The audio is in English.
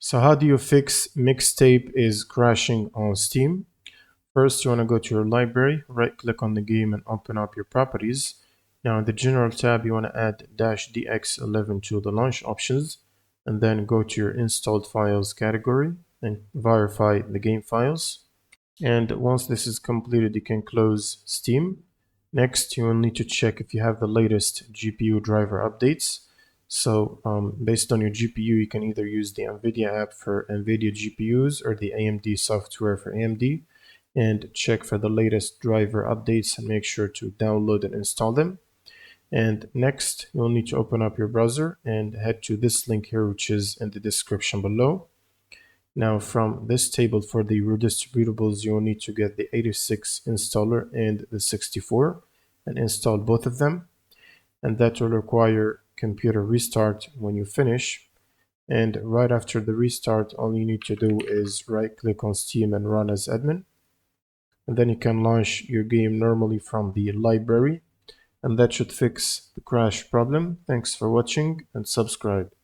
So how do you fix Mixtape is crashing on Steam? First, you want to go to your library, right click on the game and open up your properties. Now in the general tab, you want to add -dx11 to the launch options and then go to your installed files category and verify the game files. And once this is completed, you can close Steam. Next, you will need to check if you have the latest GPU driver updates. So based on your GPU, you can either use the NVIDIA app for NVIDIA GPUs or the AMD software for AMD, and check for the latest driver updates and make sure to download and install them. And next, you'll need to open up your browser and head to this link here, which is in the description below. Now from this table for the redistributables, you will need to get the 86 installer and the 64 and install both of them. And that will require computer restart when you finish. And right after the restart, all you need to do is right click on Steam and run as admin. And then you can launch your game normally from the library. And that should fix the crash problem. Thanks for watching and subscribe.